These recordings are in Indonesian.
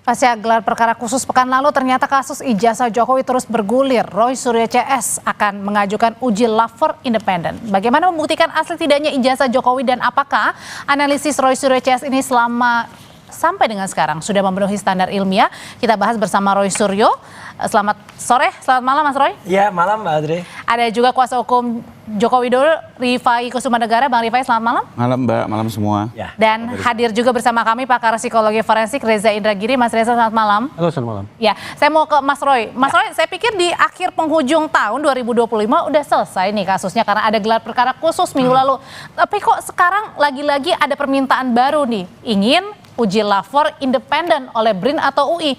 Pasca gelar perkara khusus pekan lalu, ternyata kasus ijazah Jokowi terus bergulir. Roy Suryo CS akan mengajukan uji lapor independen. Bagaimana membuktikan asli tidaknya ijazah Jokowi dan apakah analisis Roy Suryo CS ini sampai dengan sekarang sudah memenuhi standar ilmiah? Kita bahas bersama Roy Suryo. Selamat sore, selamat malam Mas Roy. Ya, malam Mbak Adri. Ada juga kuasa hukum Joko Widodo, Rifai Kusumanegara. Bang Rifai, selamat malam. Malam Mbak, malam semua. Ya. Dan hadir juga bersama kami pakar psikologi forensik Reza Indragiri. Mas Reza, selamat malam. Halo, selamat malam. Ya, saya mau ke Mas Roy. Mas Roy, saya pikir di akhir penghujung tahun 2025 udah selesai nih kasusnya karena ada gelar perkara khusus minggu lalu. Tapi kok sekarang lagi-lagi ada permintaan baru nih, ingin uji lapor independen oleh BRIN atau UI.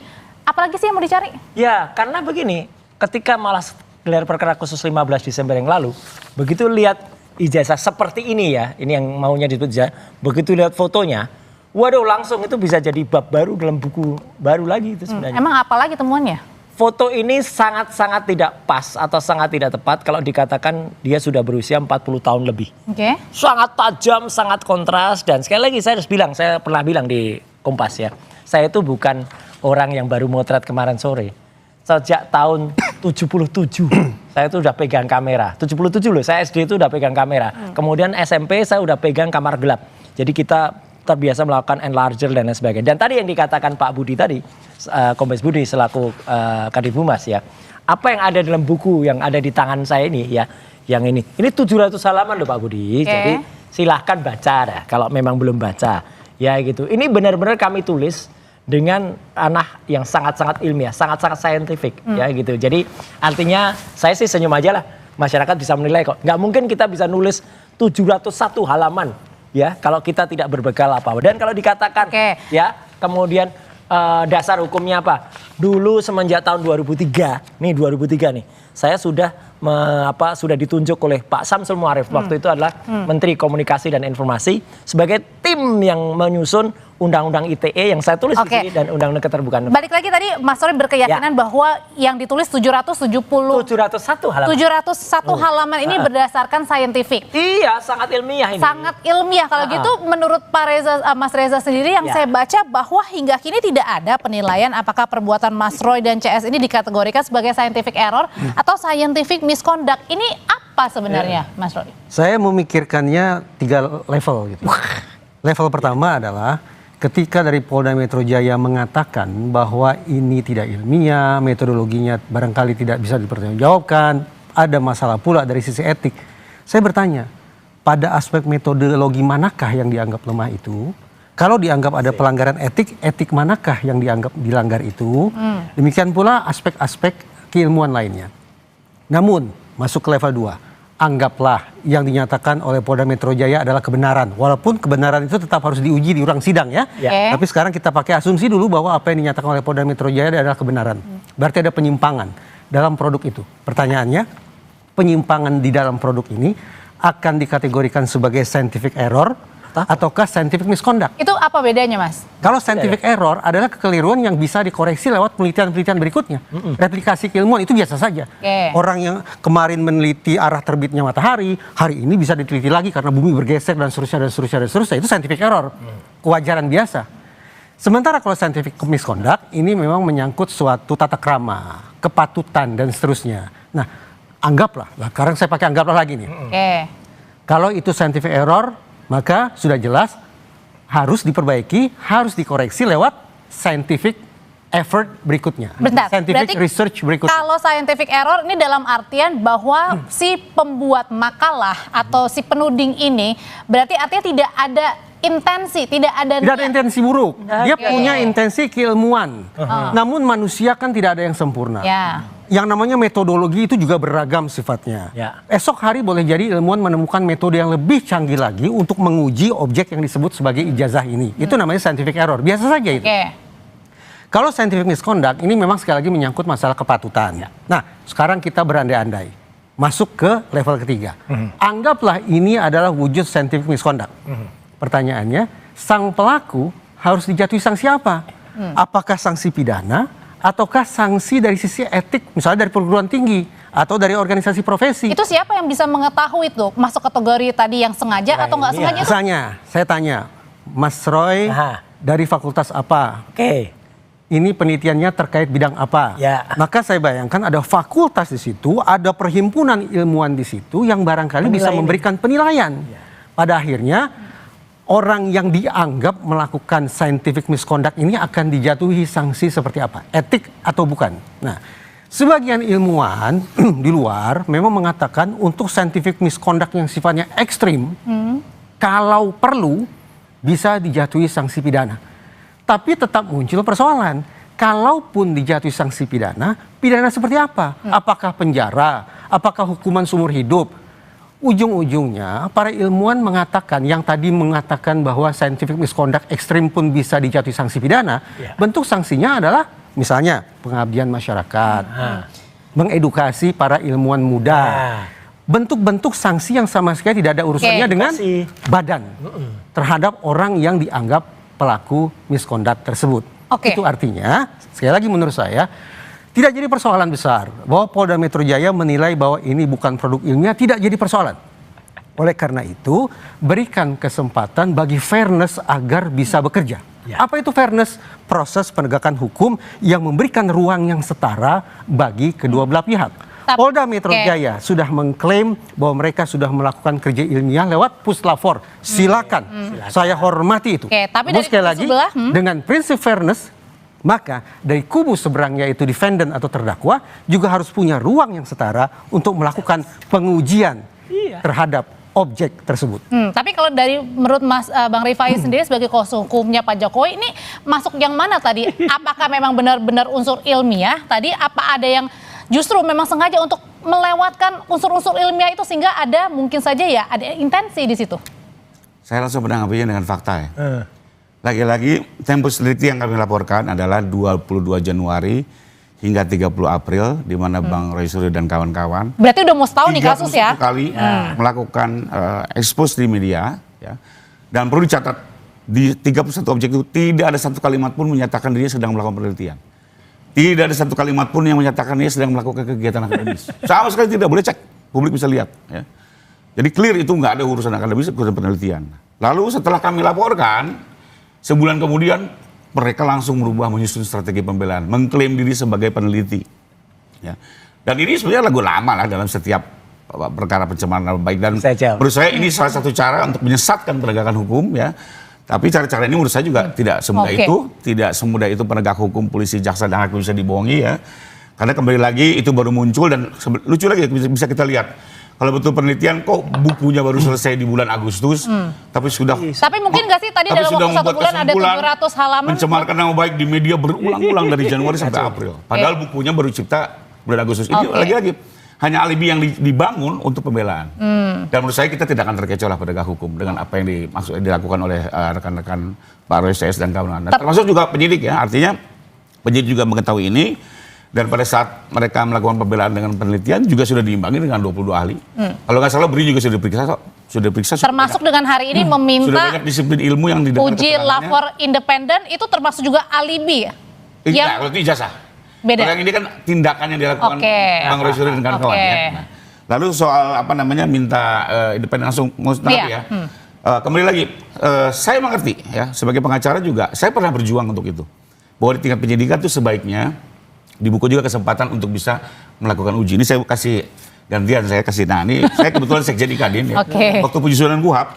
Apalagi sih yang mau dicari? Ya, karena begini, ketika malah gelar perkara khusus 15 Desember yang lalu, begitu lihat ijazah seperti ini ya, ini yang maunya disebut ijazah, begitu lihat fotonya, waduh langsung itu bisa jadi bab baru dalam buku baru lagi itu sebenarnya. Emang apa lagi temuannya? Foto ini sangat-sangat tidak pas atau sangat tidak tepat kalau dikatakan dia sudah berusia 40 tahun lebih. Oke. Sangat tajam, sangat kontras, dan sekali lagi saya harus bilang, saya pernah bilang di Kompas ya, saya itu bukan orang yang baru motret kemarin sore. Sejak tahun 77 saya itu udah pegang kamera. 77 loh, saya SD itu udah pegang kamera. Kemudian SMP saya udah pegang kamar gelap. Jadi kita terbiasa melakukan enlarger dan lain sebagainya. Dan tadi yang dikatakan Pak Budi tadi, Kombes Budi selaku Kadif Humas ya. Apa yang ada dalam buku yang ada di tangan saya ini ya, yang ini 700 halaman loh Pak Budi. Okay. Jadi silahkan baca dah kalau memang belum baca. Ya gitu. Ini benar-benar kami tulis dengan ranah yang sangat-sangat ilmiah, sangat-sangat saintifik ya gitu. Jadi artinya saya sih senyum aja lah, masyarakat bisa menilai kok. Nggak mungkin kita bisa nulis 701 halaman ya kalau kita tidak berbekal apa-apa. Dan kalau dikatakan ya kemudian dasar hukumnya apa? Dulu semenjak tahun 2003 nih saya sudah sudah ditunjuk oleh Pak Samsul Muarif waktu itu adalah Menteri Komunikasi dan Informasi sebagai tim yang menyusun Undang-Undang ITE yang saya tulis di sini dan Undang-Undang Keterbukaan. Balik lagi tadi Mas Roy berkeyakinan bahwa yang ditulis 701 halaman ini berdasarkan saintifik. Iya, sangat ilmiah ini. Sangat ilmiah. Kalau gitu menurut Pak Reza, Mas Reza sendiri yang saya baca bahwa hingga kini tidak ada penilaian apakah perbuatan Mas Roy dan CS ini dikategorikan sebagai scientific error atau scientific misconduct. Ini apa sebenarnya Mas Roy? Saya memikirkannya 3 level gitu. Level pertama adalah ketika dari Polda Metro Jaya mengatakan bahwa ini tidak ilmiah, metodologinya barangkali tidak bisa dipertanggungjawabkan, ada masalah pula dari sisi etik. Saya bertanya, pada aspek metodologi manakah yang dianggap lemah itu? Kalau dianggap ada pelanggaran etik, etik manakah yang dianggap dilanggar itu? Demikian pula aspek-aspek keilmuan lainnya. Namun, masuk ke level 2. Anggaplah yang dinyatakan oleh Polda Metro Jaya adalah kebenaran. Walaupun kebenaran itu tetap harus diuji di ruang sidang ya. Tapi sekarang kita pakai asumsi dulu bahwa apa yang dinyatakan oleh Polda Metro Jaya adalah kebenaran. Berarti ada penyimpangan dalam produk itu. Pertanyaannya, penyimpangan di dalam produk ini akan dikategorikan sebagai scientific error ataukah scientific misconduct? Itu apa bedanya Mas? Kalau scientific error adalah kekeliruan yang bisa dikoreksi lewat penelitian-penelitian berikutnya. Replikasi keilmuan itu biasa saja. Orang yang kemarin meneliti arah terbitnya matahari, hari ini bisa diteliti lagi karena bumi bergeser dan seterusnya dan seterusnya dan seterusnya. Itu scientific error. Kewajaran biasa. Sementara kalau scientific misconduct ini memang menyangkut suatu tata krama, kepatutan dan seterusnya. Nah, anggaplah, sekarang saya pakai anggaplah lagi nih. Kalau itu scientific error, maka sudah jelas harus diperbaiki, harus dikoreksi lewat scientific effort berikutnya. Bentar, scientific research berikutnya. Kalau scientific error ini dalam artian bahwa si pembuat makalah atau si penuding ini berarti artinya tidak ada intensi, tidak ada intensi buruk. Dia punya intensi keilmuan. Namun manusia kan tidak ada yang sempurna. Yang namanya metodologi itu juga beragam sifatnya. Esok hari boleh jadi ilmuwan menemukan metode yang lebih canggih lagi untuk menguji objek yang disebut sebagai ijazah ini. Itu namanya scientific error. Biasa saja itu. Kalau scientific misconduct ini memang sekali lagi menyangkut masalah kepatutan. Nah, sekarang kita berandai-andai. Masuk ke level ketiga. Anggaplah ini adalah wujud scientific misconduct. Pertanyaannya, sang pelaku harus dijatuhi sanksi apa? Apakah sanksi pidana? Ataukah sanksi dari sisi etik, misalnya dari perguruan tinggi atau dari organisasi profesi? Itu siapa yang bisa mengetahui itu masuk kategori tadi yang sengaja atau nggak sengaja? Misalnya, saya tanya, Mas Roy dari fakultas apa? ini penelitiannya terkait bidang apa. Ya. Maka saya bayangkan ada fakultas di situ, ada perhimpunan ilmuwan di situ yang barangkali bisa memberikan penilaian. Pada akhirnya orang yang dianggap melakukan scientific misconduct ini akan dijatuhi sanksi seperti apa? Etik atau bukan? Nah, sebagian ilmuwan di luar memang mengatakan untuk scientific misconduct yang sifatnya ekstrim, kalau perlu bisa dijatuhi sanksi pidana. Tapi tetap muncul persoalan. Kalaupun dijatuhi sanksi pidana seperti apa? Apakah penjara? Apakah hukuman seumur hidup? Ujung-ujungnya para ilmuwan mengatakan, yang tadi mengatakan bahwa scientific misconduct ekstrim pun bisa dijatuhi sanksi pidana, bentuk sanksinya adalah misalnya pengabdian masyarakat, mengedukasi para ilmuwan muda, bentuk-bentuk sanksi yang sama sekali tidak ada urusannya dengan badan terhadap orang yang dianggap pelaku misconduct tersebut. Itu artinya, sekali lagi menurut saya, tidak jadi persoalan besar bahwa Polda Metro Jaya menilai bahwa ini bukan produk ilmiah, tidak jadi persoalan. Oleh karena itu, berikan kesempatan bagi fairness agar bisa bekerja. Apa itu fairness? Proses penegakan hukum yang memberikan ruang yang setara bagi kedua belah pihak. Polda Metro Jaya sudah mengklaim bahwa mereka sudah melakukan kerja ilmiah lewat puslapor. Silakan, saya hormati itu. Tapi namun dari sekali lagi, sebelah, dengan prinsip fairness, maka dari kubu seberang yaitu defendant atau terdakwa juga harus punya ruang yang setara untuk melakukan pengujian terhadap objek tersebut. Tapi kalau dari menurut Bang Rifai sendiri sebagai kuasa hukumnya Pak Jokowi, ini masuk yang mana tadi? Apakah memang benar-benar unsur ilmiah tadi? Apa ada yang justru memang sengaja untuk melewatkan unsur-unsur ilmiah itu sehingga ada mungkin saja ya ada intensi di situ? Saya langsung menanggapinya dengan fakta ya. Lagi-lagi tempo selidiki yang kami laporkan adalah 22 Januari hingga 30 April di mana Bang Roy Suryo dan kawan-kawan. Berarti udah mau setahun nih kasus ya? 31 kali melakukan expose di media ya. Dan perlu dicatat di 31 objek itu tidak ada satu kalimat pun menyatakan dirinya sedang melakukan penelitian. Tidak ada satu kalimat pun yang menyatakan dia sedang melakukan kegiatan akademis. Sama sekali tidak, boleh cek, publik bisa lihat. Ya. Jadi clear itu nggak ada urusan akademis, urusan penelitian. Lalu setelah kami laporkan, sebulan kemudian mereka langsung merubah menyusun strategi pembelaan, mengklaim diri sebagai peneliti. Ya. Dan ini sebenarnya lagu lama lah dalam setiap perkara pencemaran nama baik. Dan menurut saya ini salah satu cara untuk menyesatkan penegakan hukum ya. Tapi cara-cara ini menurut saya juga tidak semudah itu, tidak semudah itu penegak hukum, polisi, jaksa, dan hakim bisa dibohongi ya. Karena kembali lagi itu baru muncul dan lucu lagi bisa kita lihat. Kalau betul penelitian kok bukunya baru selesai di bulan Agustus, tapi sudah. Tapi mungkin nggak sih tadi dalam waktu 1 bulan ada 700 halaman. Mencemarkan nama baik di media berulang-ulang dari Januari sampai April. Padahal bukunya baru cipta bulan Agustus. Ini lagi-lagi hanya alibi yang dibangun untuk pembelaan. Dan menurut saya kita tidak akan terkecoh lah penegak hukum dengan apa yang dilakukan oleh rekan-rekan Pak Roy CS dan kawan-kawan. Termasuk juga penyidik ya, artinya penyidik juga mengetahui ini. Dan pada saat mereka melakukan pembelaan dengan penelitian juga sudah diimbangi dengan 22 ahli. Kalau nggak salah BRI juga sudah diperiksa. Termasuk dengan hari ini meminta sudah banyak disiplin ilmu yang didengar uji lapor independen itu termasuk juga alibi ya? Iya, kalau itu ijazah. Beda. Kalau yang ini kan tindakan yang dilakukan Bang Roy Suryo dan kawan-kawan ya. Nah, lalu soal apa namanya minta independen langsung musnah ya. Kembali lagi, saya mengerti ya sebagai pengacara juga saya pernah berjuang untuk itu. Bahwa di tingkat penyidikan itu sebaiknya dibuka juga kesempatan untuk bisa melakukan uji. Ini saya kasih gantian, saya kasih. Nah ini saya kebetulan sekjen Kadin ya. Waktu penyusunan KUHP,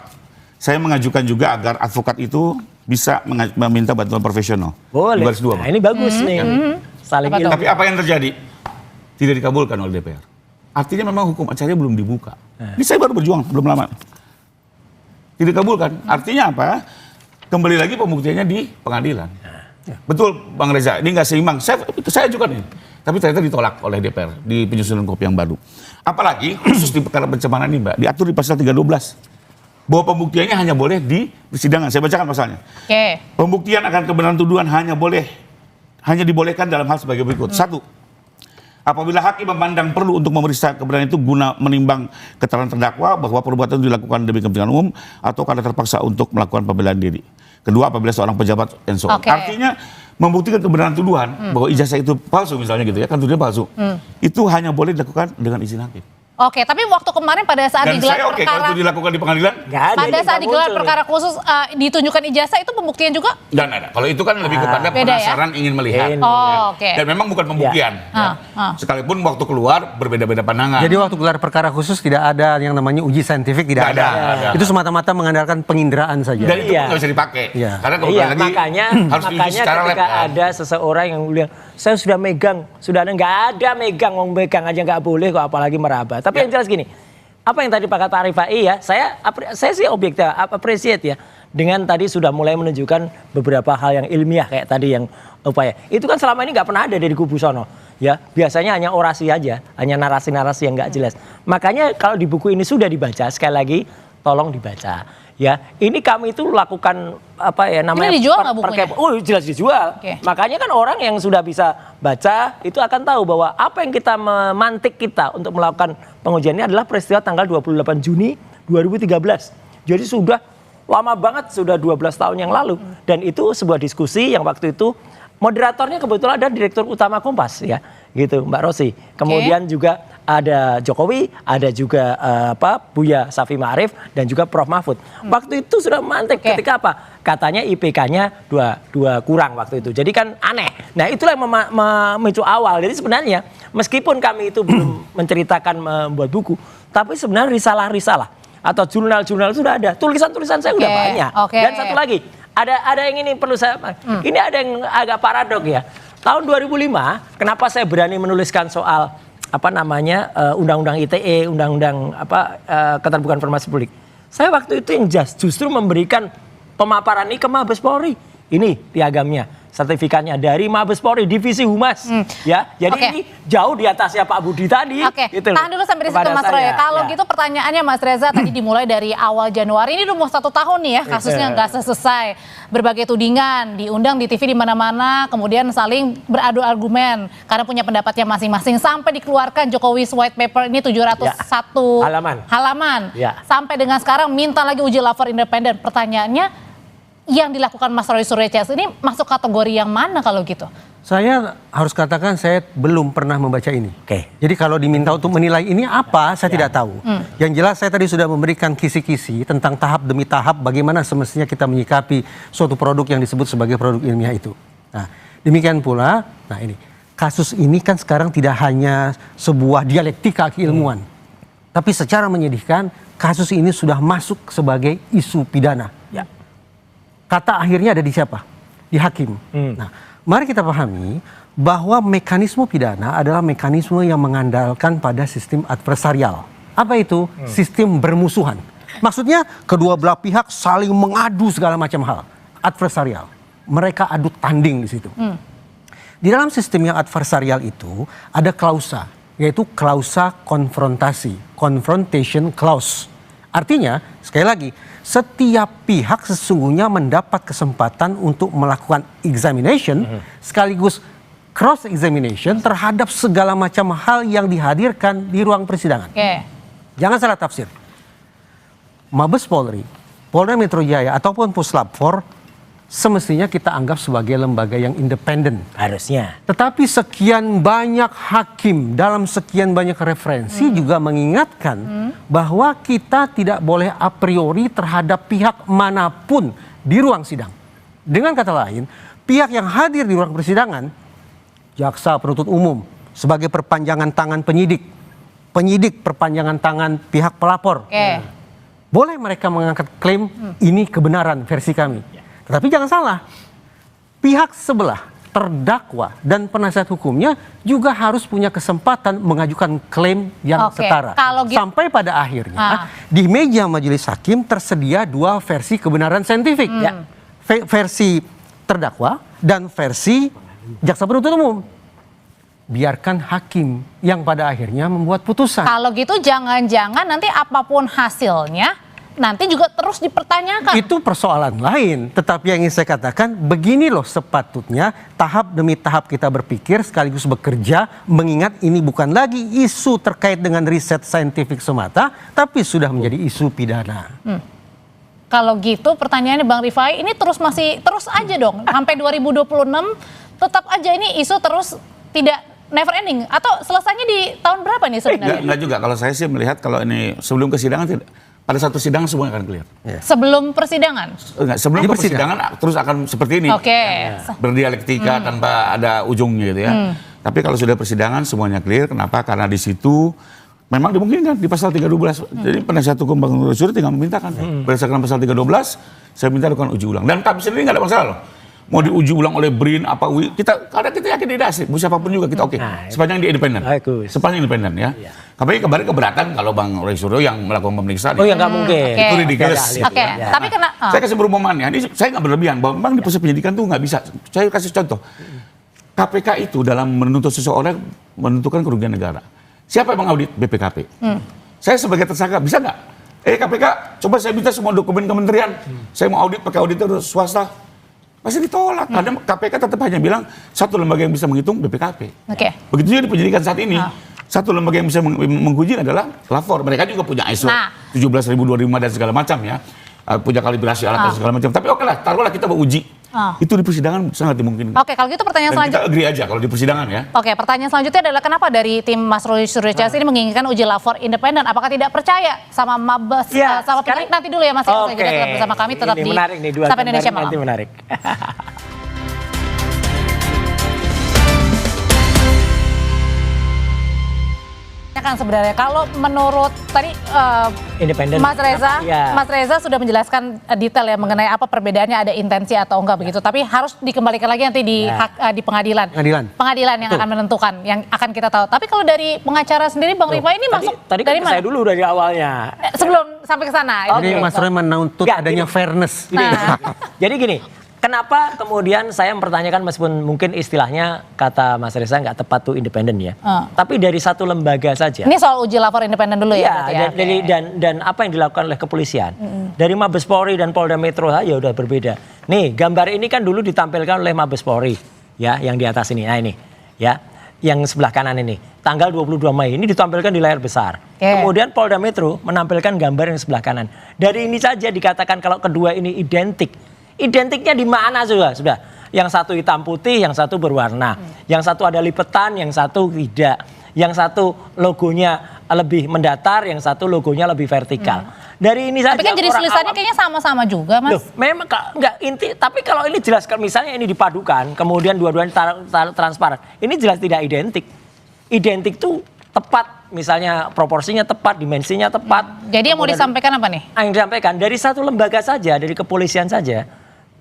saya mengajukan juga agar advokat itu bisa meminta bantuan profesional. Boleh. Nah, ini bagus nih. Saling ilmu. Tapi apa yang terjadi? Tidak dikabulkan oleh DPR. Artinya memang hukum acaranya belum dibuka. Ini saya baru berjuang, belum lama. Tidak dikabulkan. Artinya apa? Kembali lagi pembuktiannya di pengadilan. Betul Bang Reza, ini nggak seimbang. Saya juga nih. Tapi ternyata ditolak oleh DPR di penyusunan KUHP yang baru. Apalagi khusus di perkara pencemaran ini Mbak, diatur di pasal 312. Bahwa pembuktiannya hanya boleh di persidangan. Saya bacakan pasalnya. Pembuktian akan kebenaran tuduhan hanya dibolehkan dalam hal sebagai berikut. 1. Apabila hakim memandang perlu untuk memeriksa kebenaran itu guna menimbang keterangan terdakwa bahwa perbuatan itu dilakukan demi kepentingan umum atau karena terpaksa untuk melakukan pembelaan diri. Kedua, apabila seorang pejabat and so on. Artinya membuktikan kebenaran tuduhan bahwa ijazah itu palsu misalnya gitu ya, kan tuduhannya palsu. Itu hanya boleh dilakukan dengan izin hakim. Oke, tapi waktu kemarin pada saat Dan digelar saya oke kalau itu dilakukan di pengadilan. Nggak ada, pada ini saat nggak digelar muncul. perkara khusus ditunjukkan ijazah itu pembuktian juga? Dan ada. Kalau itu kan lebih kepada Beda ya? penasaran ingin melihat. Oh, oke. Dan memang bukan pembuktian. Ya. Sekalipun waktu keluar berbeda-beda pandangan. Jadi waktu gelar perkara khusus tidak ada yang namanya uji saintifik, tidak Nggak ada, ada. nggak ada. Itu semata-mata mengandalkan penginderaan saja. Dan itu Iya. nggak bisa dipakai. Iya. Karena kalau Iya, lagi makanya harus diuji secara lab. ketika kan. ada seseorang yang bilang saya sudah megang, sudah ada, nggak ada megang, mau megang aja nggak boleh kok, apalagi meraba. Tapi yang jelas gini, apa yang tadi Pak Rifai ya, saya sih objektif appreciate ya, dengan tadi sudah mulai menunjukkan beberapa hal yang ilmiah kayak tadi yang upaya. Itu kan selama ini nggak pernah ada dari kubu sono. Ya, biasanya hanya orasi aja, hanya narasi-narasi yang nggak jelas. Makanya kalau di buku ini sudah dibaca, sekali lagi tolong dibaca. Ya, ini kami itu lakukan apa ya namanya? Ini dijual nggak bukunya? Oh, jelas dijual. Oke. Makanya kan orang yang sudah bisa baca itu akan tahu bahwa apa yang kita memantik kita untuk melakukan pengujian ini adalah peristiwa tanggal 28 Juni 2013. Jadi sudah lama banget, sudah 12 tahun yang lalu. Dan itu sebuah diskusi yang waktu itu moderatornya kebetulan ada Direktur Utama Kompas ya, gitu Mbak Rosi. Kemudian juga ada Jokowi, ada juga Buya Safi Ma'arif dan juga Prof Mahfud. Waktu itu sudah mantik ketika apa? Katanya IPK-nya dua kurang waktu itu. Jadi kan aneh. Nah, itulah yang memicu awal. Jadi sebenarnya meskipun kami itu belum menceritakan membuat buku, tapi sebenarnya risalah-risalah atau jurnal-jurnal sudah ada. Tulisan-tulisan saya udah banyak. Dan satu lagi, ada yang ini perlu saya ini ada yang agak paradok ya. Tahun 2005, kenapa saya berani menuliskan soal apa namanya undang-undang ITE, undang-undang keterbukaan informasi publik. Saya waktu itu yang justru memberikan pemaparan ini ke Mabes Polri. Ini piagamnya, sertifikatnya dari Mabes Polri, Divisi Humas. Ya, jadi ini jauh di atasnya Pak Budi tadi. Gitu tahan dulu sampai di situ Mas Roy. Kalau gitu pertanyaannya Mas Reza tadi dimulai dari awal Januari, ini udah mau 1 tahun nih ya kasusnya nggak selesai. Berbagai tudingan, diundang di TV di mana-mana, kemudian saling beradu argumen karena punya pendapatnya masing-masing sampai dikeluarkan Jokowi's White Paper ini 701 halaman. Sampai dengan sekarang minta lagi uji lapor independen. Pertanyaannya, yang dilakukan Mas Roy Suryo CS ini masuk kategori yang mana kalau gitu? Saya harus katakan saya belum pernah membaca ini. Jadi kalau diminta untuk menilai ini apa, saya tidak tahu. Yang jelas saya tadi sudah memberikan kisi-kisi tentang tahap demi tahap bagaimana semestinya kita menyikapi suatu produk yang disebut sebagai produk ilmiah itu. Nah, demikian pula, nah ini, kasus ini kan sekarang tidak hanya sebuah dialektika keilmuan. Tapi secara menyedihkan, kasus ini sudah masuk sebagai isu pidana. Kata akhirnya ada di siapa? Di hakim. Nah, mari kita pahami bahwa mekanisme pidana adalah mekanisme yang mengandalkan pada sistem adversarial. Apa itu? Sistem bermusuhan. Maksudnya kedua belah pihak saling mengadu segala macam hal. Adversarial. Mereka adu tanding di situ. Di dalam sistem yang adversarial itu ada klausa, yaitu klausa konfrontasi, confrontation clause. Artinya, sekali lagi, setiap pihak sesungguhnya mendapat kesempatan untuk melakukan examination sekaligus cross examination terhadap segala macam hal yang dihadirkan di ruang persidangan. Jangan salah tafsir. Mabes Polri, Polda Metro Jaya ataupun Puslap 4 semestinya kita anggap sebagai lembaga yang independen. Harusnya. Tetapi sekian banyak hakim dalam sekian banyak referensi juga mengingatkan bahwa kita tidak boleh a priori terhadap pihak manapun di ruang sidang. Dengan kata lain, pihak yang hadir di ruang persidangan, jaksa penuntut umum sebagai perpanjangan tangan penyidik, penyidik perpanjangan tangan pihak pelapor. Boleh mereka mengangkat klaim ini kebenaran versi kami. Tetapi jangan salah, pihak sebelah, terdakwa dan penasihat hukumnya juga harus punya kesempatan mengajukan klaim yang setara. Sampai pada akhirnya di meja majelis hakim tersedia 2 versi kebenaran saintifik. Versi terdakwa dan versi jaksa penuntut umum. Biarkan hakim yang pada akhirnya membuat putusan. Kalau gitu jangan-jangan nanti apapun hasilnya nanti juga terus dipertanyakan. Itu persoalan lain. Tetapi yang ingin saya katakan, begini loh sepatutnya tahap demi tahap kita berpikir sekaligus bekerja, mengingat ini bukan lagi isu terkait dengan riset saintifik semata, tapi sudah menjadi isu pidana. Kalau gitu pertanyaannya Bang Rifai, ini terus aja dong sampai 2026 tetap aja ini isu terus tidak never ending atau selesainya di tahun berapa nih sebenarnya? Enggak juga, kalau saya sih melihat kalau ini sebelum kesidangan tidak. Pada satu sidang semuanya akan clear. Sebelum persidangan? Enggak, sebelum persidangan terus akan seperti ini. Oke. Berdialektika tanpa ada ujungnya gitu ya. Tapi kalau sudah persidangan semuanya clear. Kenapa? Karena di situ memang dimungkinkan di pasal 312. Jadi penasihat hukum Bang Roy Suryo tinggal memintakan. Berdasarkan pasal 312, saya minta lakukan uji ulang. Dan kami sendiri nggak ada masalah loh. Mau diuji ulang oleh BRIN apa UI, karena kita yakin tidak asli, mau siapapun juga kita oke. Sepanjang dia independen. Sepanjang independen ya. Tapi kemarin keberatan kalau Bang Roy Suryo yang melakukan pemeriksaan. Oh ya nggak mungkin. Itu ridiculous. Oke. Tapi kena. Saya kasih perumpamaan ya. Ini saya nggak berlebihan bahwa memang di proses penyidikan tuh nggak bisa. Saya kasih contoh. KPK itu dalam menuntut seseorang menentukan kerugian negara. Siapa yang mengaudit? BPKP. Saya sebagai tersangka bisa nggak? KPK, coba saya minta semua dokumen kementerian. Saya mau audit pakai auditor swasta. Pasti ditolak. Karena KPK tetap hanya bilang satu lembaga yang bisa menghitung BPKP. Oke. Begitu juga di penyidikan saat ini. Satu lembaga yang bisa menguji adalah lapor. Mereka juga punya ISO 17.000, 2005 dan segala macam ya. Punya kalibrasi alat dan segala macam. Tapi oke lah, taruhlah kita mau uji. Itu di persidangan sangat dimungkinkan. Oke, kalau gitu pertanyaan selanjutnya. Kita agree aja kalau di persidangan ya. Oke, pertanyaan selanjutnya adalah kenapa dari tim Mas Roy Suryo CS ini menginginkan uji lapor independen? Apakah tidak percaya sama Mabes, sama penyidik? Nanti dulu ya Mas, saya juga tetap bersama kami, tetap ini di menarik nih, dua Sapa Indonesia Malam. nanti menarik. Kan sebenarnya kalau menurut tadi Independen. Mas Reza sudah menjelaskan detail ya mengenai apa perbedaannya, ada intensi atau enggak begitu, tapi harus dikembalikan lagi nanti di pengadilan yang akan menentukan, yang akan kita tahu. Tapi kalau dari pengacara sendiri Bang Rifai ini masuk tadi dari mana? Saya dulu dari awalnya sebelum sampai ke sana. Jadi Mas Roy menuntut adanya fairness. Jadi gini, kenapa kemudian saya mempertanyakan meskipun mungkin istilahnya kata Mas Reza nggak tepat tuh independen ya. Tapi dari satu lembaga saja. Ini soal uji lapor independen dulu ya. Dan apa yang dilakukan oleh kepolisian. Dari Mabes Polri dan Polda Metro ya udah berbeda. Nih gambar ini kan dulu ditampilkan oleh Mabes Polri ya, yang di atas ini. Nah ini ya, yang sebelah kanan ini. Tanggal 22 Mei ini ditampilkan di layar besar. Kemudian Polda Metro menampilkan gambar yang sebelah kanan. Dari ini saja dikatakan kalau kedua ini identik. Identiknya di mana sudah? Yang satu hitam putih, yang satu berwarna. Yang satu ada lipetan, yang satu tidak. Yang satu logonya lebih mendatar, yang satu logonya lebih vertikal. Dari ini saja. Tapi kan jadi tulisannya kayaknya sama-sama juga, Mas. Loh, memang enggak inti, tapi kalau ini jelas misalnya ini dipadukan, kemudian dua-duanya transparan. Ini jelas tidak identik. Identik tuh tepat, misalnya proporsinya tepat, dimensinya tepat. Jadi yang mau disampaikan apa nih? Yang disampaikan dari satu lembaga saja, dari kepolisian saja,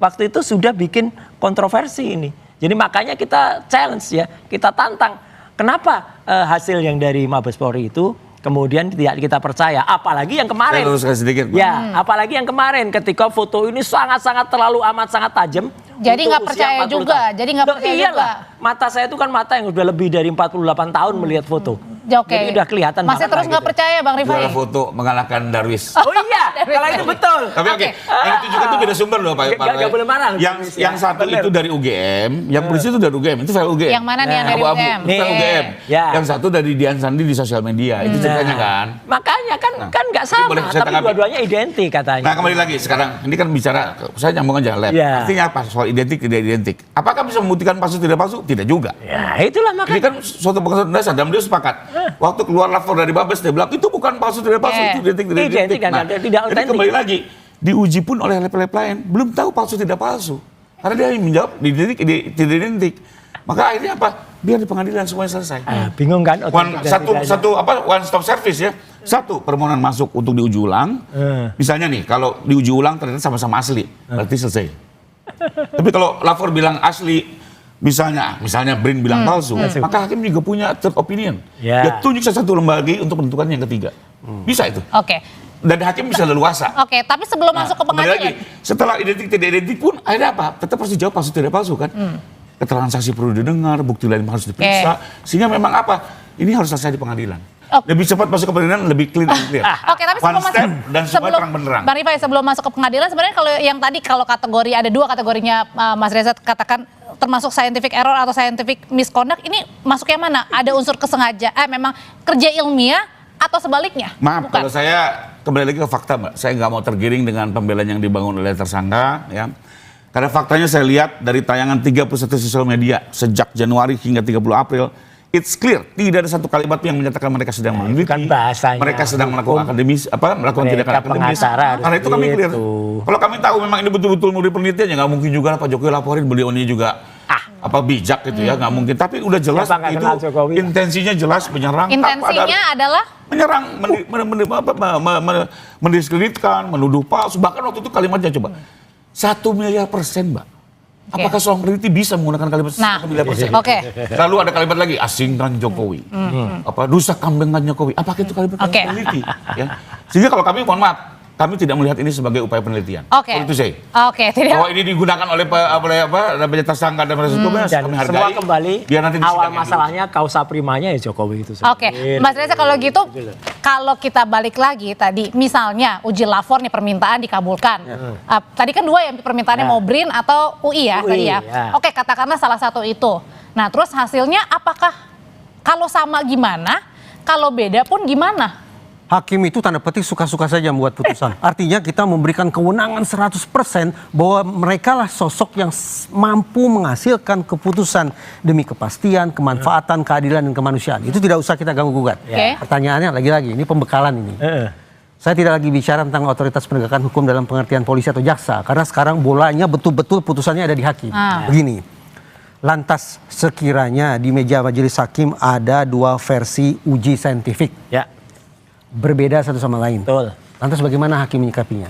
waktu itu sudah bikin kontroversi ini. Jadi makanya kita challenge ya, kita tantang. Kenapa hasil yang dari Mabes Polri itu kemudian tidak kita percaya? Apalagi yang kemarin. Saya luruskan sedikit, Pak. Ya, apalagi yang kemarin ketika foto ini sangat-sangat terlalu amat sangat tajam. Jadi nggak percaya juga. Jadi nggak percaya juga. Mata saya itu kan mata yang udah lebih dari 48 tahun melihat foto. Oke. Jadi udah kelihatan. Masih terus nggak percaya Bang Rifai? Juara foto mengalahkan Darwis. Oh iya, kalau itu betul. Tapi oke, yang itu juga tuh beda sumber loh Pak. Gak boleh marah. Yang satu itu dari UGM, yang polisi itu dari UGM, itu file UGM. Yang mana nih yang dari UGM? File UGM. Yang satu dari Dian Sandi di sosial media, itu ceritanya kan. Makanya kan nggak sama, tapi dua-duanya identik katanya. Nah kembali lagi sekarang, ini kan bicara, saya nyambung aja lab. Artinya apa? Soal identik tidak identik. Apakah bisa membuktikan palsu tidak palsu? Tidak juga. Ya itulah makanya. Ini kan suatu pengetahuan dasar dan beliau sepakat. Waktu keluar lapor dari Mabes dia bilang itu bukan palsu tidak palsu, itu identik tidak identik. Nah, jadi kembali lagi diuji pun oleh lab lain belum tahu palsu tidak palsu karena dia menjawab tidak identik. Maka akhirnya apa? Biar di pengadilan semuanya selesai. Bingung kan? One stop service ya. Satu, permohonan masuk untuk diuji ulang. Misalnya nih, kalau diuji ulang ternyata sama-sama asli, berarti selesai. Tapi kalau lapor bilang asli, misalnya BRIN bilang palsu, maka hakim juga punya third opinion. Dia tunjuk satu lembaga untuk menentukan yang ketiga. Bisa itu. Oke. Dan hakim bisa leluasa. Oke, tapi sebelum masuk ke pengadilan. Setelah identik tidak identik pun akhirnya apa? Tetap harus dijawab palsu tidak palsu kan? Keterangan saksi perlu didengar, bukti lain harus diperiksa. Sehingga memang apa? Ini harus selesai di pengadilan. Lebih cepat masuk ke pengadilan, lebih clean and clear. Oke, tapi sebelum terang benderang. Bang Rifai, sebelum masuk ke pengadilan, sebenarnya kalau yang tadi kalau kategori ada dua kategorinya Mas Reza katakan termasuk scientific error atau scientific misconduct, ini masuk yang mana? Ada unsur kesengajaan, memang kerja ilmiah atau sebaliknya? Maaf, kalau saya kembali lagi ke fakta, Mbak. Saya nggak mau tergiring dengan pembelaan yang dibangun oleh tersangka, ya. Karena faktanya saya lihat dari tayangan 31 sosial media sejak Januari hingga 30 April It's clear, tidak ada satu kalimat yang menyatakan mereka sedang meneliti, kan bahasanya. mereka sedang melakukan akademis, melakukan Mereka tindakan akademis. pengacara harus Karena itu kami clear. gitu. Kalau kami tahu memang ini betul-betul murni penelitian, ya nggak mungkin juga lah Pak Jokowi laporin, beliau ini juga bijak gitu ya, nggak mungkin. Tapi udah jelas Siapa nggak itu kenal Jokowi? intensinya jelas menyerang. Intensinya adalah menyerang, mendiskreditkan, menuduh palsu. Bahkan waktu itu kalimatnya coba 1 miliar persen, Mbak. Apakah seorang peneliti bisa menggunakan kalimat 1 miliar persen? Oke. Lalu ada kalimat lagi, asingkan Jokowi. Rusak kambingkan Jokowi. Apakah itu kalimat peneliti? Ya. Sehingga kalau kami, mohon maaf, kami tidak melihat ini sebagai upaya penelitian. Oke. Itu saya. Oke, tidak. Bahwa ini digunakan oleh tersangka dan proses hukum, Dan kami hargai. semua kembali Biar nanti di awal sidang masalahnya kausa primanya ya Jokowi itu. Oke, Mas Reza, kalau gitu, kalau kita balik lagi tadi, misalnya uji lapor nih permintaan dikabulkan. Tadi kan 2 ya permintaannya, mau BRIN atau UI ya tadi ya. Oke, katakanlah salah satu itu. Nah, terus hasilnya apakah kalau sama gimana? Kalau beda pun gimana? Hakim itu tanda petik suka-suka saja membuat putusan. Artinya kita memberikan kewenangan 100% bahwa mereka lah sosok yang mampu menghasilkan keputusan demi kepastian, kemanfaatan, keadilan, dan kemanusiaan. Itu tidak usah kita ganggu-gugat. Pertanyaannya lagi-lagi, ini pembekalan ini. Saya tidak lagi bicara tentang otoritas penegakan hukum dalam pengertian polisi atau jaksa. Karena sekarang bolanya betul-betul putusannya ada di hakim. Begini, lantas sekiranya di meja majelis hakim ada 2 versi uji saintifik. Ya. Berbeda satu sama lain. Betul. Lantas bagaimana hakim menyikapinya?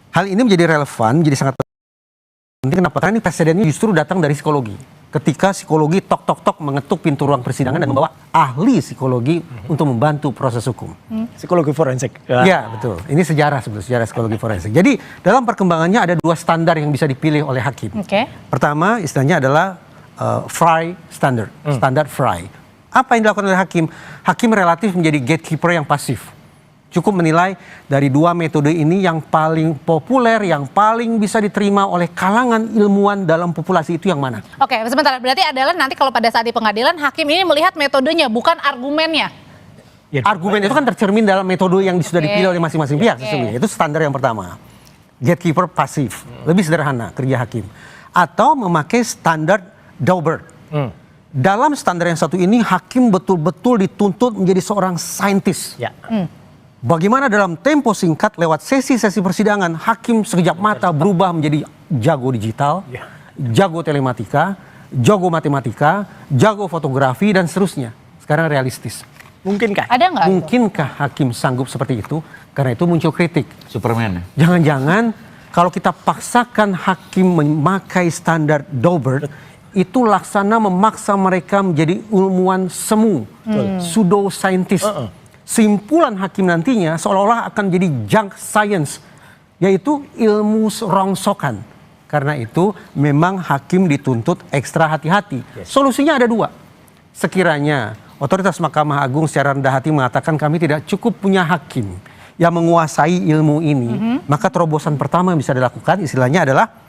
Hal ini menjadi relevan, menjadi sangat penting. Kenapa? Karena ini presidennya justru datang dari psikologi. Ketika psikologi tok-tok-tok mengetuk pintu ruang persidangan dan membawa ahli psikologi untuk membantu proses hukum. Psikologi forensik. Ya, betul. Ini sejarah sebetulnya, sejarah psikologi forensik. Jadi dalam perkembangannya ada 2 standar yang bisa dipilih oleh hakim. Pertama, istilahnya adalah Frey standard, standar Frey. Apa yang dilakukan oleh hakim? Hakim relatif menjadi gatekeeper yang pasif. Cukup menilai dari 2 metode ini yang paling populer, yang paling bisa diterima oleh kalangan ilmuwan dalam populasi itu yang mana? Oke, sebentar. Berarti adalah nanti kalau pada saat di pengadilan, hakim ini melihat metodenya, bukan argumennya. Argumen itu kan tercermin dalam metode yang sudah dipilih oleh masing-masing pihak sesungguhnya. Itu standar yang pertama. Gatekeeper pasif, lebih sederhana kerja hakim. Atau memakai standar Daubert. Dalam standar yang satu ini, hakim betul-betul dituntut menjadi seorang saintis. Bagaimana dalam tempo singkat lewat sesi-sesi persidangan, hakim sekejap mata berubah menjadi jago digital, jago telematika, jago matematika, jago fotografi, dan seterusnya. Sekarang realistis. Mungkinkah? Ada nggak? Mungkinkah hakim sanggup seperti itu? Karena itu muncul kritik. Superman. Jangan-jangan kalau kita paksakan hakim memakai standar Daubert, itu laksana memaksa mereka menjadi ilmuwan semu, pseudo scientist. Simpulan hakim nantinya seolah-olah akan jadi junk science, yaitu ilmu rongsokan. Karena itu memang hakim dituntut ekstra hati-hati. Solusinya ada 2. Sekiranya otoritas Mahkamah Agung secara rendah hati mengatakan kami tidak cukup punya hakim yang menguasai ilmu ini, maka terobosan pertama yang bisa dilakukan istilahnya adalah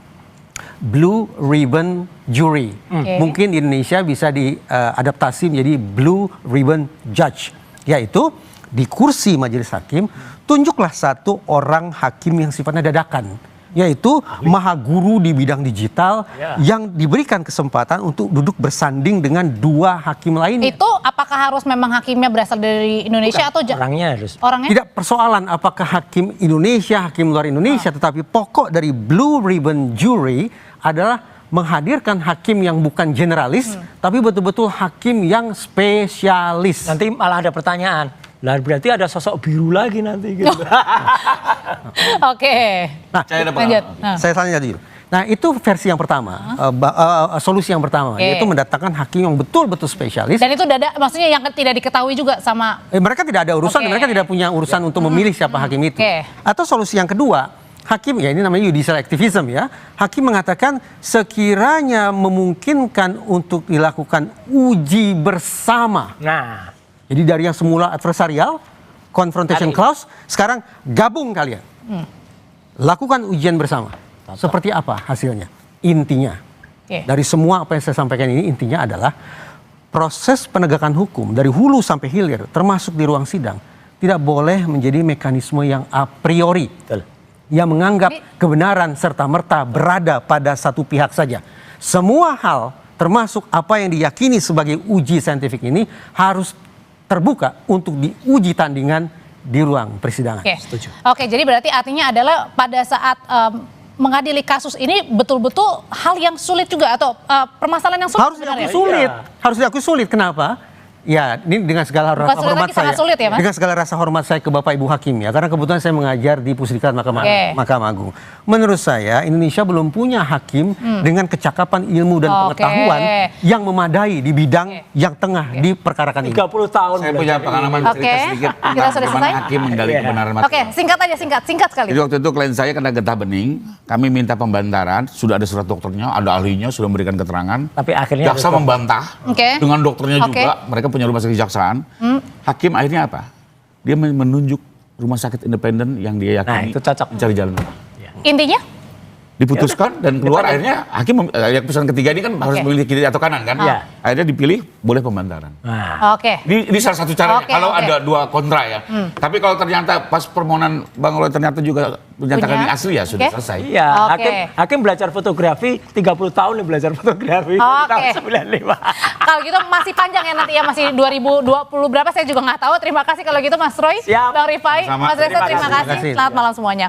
Blue Ribbon Jury. Mungkin di Indonesia bisa diadaptasi menjadi Blue Ribbon Judge. Yaitu di kursi majelis hakim, tunjuklah 1 orang hakim yang sifatnya dadakan. Yaitu maha guru di bidang digital yang diberikan kesempatan untuk duduk bersanding dengan 2 hakim lainnya. Itu apakah harus memang hakimnya berasal dari Indonesia atau orangnya harus? Orangnya? Tidak persoalan apakah hakim Indonesia, hakim luar Indonesia, tetapi pokok dari Blue Ribbon Jury adalah menghadirkan hakim yang bukan generalis, tapi betul-betul hakim yang spesialis. Nanti malah ada pertanyaan, lah berarti ada sosok biru lagi nanti gitu. Oke. Nah, lanjut. Saya tanya dulu. Nah, itu versi yang pertama, solusi yang pertama, yaitu mendatangkan hakim yang betul-betul spesialis. Dan itu maksudnya yang tidak diketahui juga sama. Mereka tidak ada urusan, mereka tidak punya urusan untuk memilih siapa hakim itu. Atau solusi yang kedua, hakim, ya ini namanya judicial activism ya. Hakim mengatakan sekiranya memungkinkan untuk dilakukan uji bersama. Nah, jadi dari yang semula adversarial, confrontation clause, sekarang gabung kalian. Lakukan ujian bersama. Seperti apa hasilnya? Intinya, dari semua apa yang saya sampaikan ini, intinya adalah proses penegakan hukum dari hulu sampai hilir, termasuk di ruang sidang, tidak boleh menjadi mekanisme yang a priori. Yang menganggap kebenaran serta-merta berada pada satu pihak saja. Semua hal termasuk apa yang diyakini sebagai uji saintifik ini harus terbuka untuk diuji tandingan di ruang persidangan. Oke. Oke, jadi berarti artinya adalah pada saat mengadili kasus ini betul-betul hal yang sulit juga atau permasalahan yang sulit Harus sebenarnya. diakui sulit. Iya. Harus diakui sulit. Kenapa? Ya, ini dengan segala Bukan rasa sulit hormat lagi, sangat saya. sulit ya, Mas? Dengan segala rasa hormat saya ke Bapak Ibu Hakim ya, karena kebetulan saya mengajar di Pusdikat Mahkamah Agung. Menurut saya Indonesia belum punya hakim dengan kecakapan ilmu dan pengetahuan yang memadai di bidang yang tengah diperkarakan ini. 30 tahun. Saya punya pengalaman Oke. cerita sedikit Kita tentang sudah bagaimana selesai? hakim menggali Iya. kebenaran Oke, material. singkat aja, singkat sekali. Jadi waktu itu klien saya kena getah bening, kami minta pembantaran, sudah ada surat dokternya, ada ahlinya, sudah memberikan keterangan. Tapi akhirnya Jaksa membantah Oke. dengan dokternya Oke. juga, mereka punya rumah sakit kejaksaan. Hakim akhirnya apa? Dia menunjuk rumah sakit independen yang dia yakini Nah, itu cocok. mencari jalan. Intinya? Diputuskan dan keluar akhirnya hakim yang putusan ketiga ini kan harus Oke. memilih kiri atau kanan kan? Iya. Akhirnya dipilih boleh pembantaran. Nah, Oke. Ini salah satu caranya. Oke, kalau oke. ada dua kontra ya. Tapi kalau ternyata pas permohonan Bang Roy ternyata juga menyatakan Punya? ini asli ya sudah Oke. selesai. iya, Oke. hakim belajar fotografi 30 tahun nih belajar fotografi. Oke. Tahun 95. Kalau gitu masih panjang ya nanti ya, masih 2020 berapa saya juga nggak tahu. Terima kasih kalau gitu Mas Roy, Siap. Bang Rifai, Sama-sama. Mas Reza, terima Terima kasih. kasih. Selamat malam semuanya.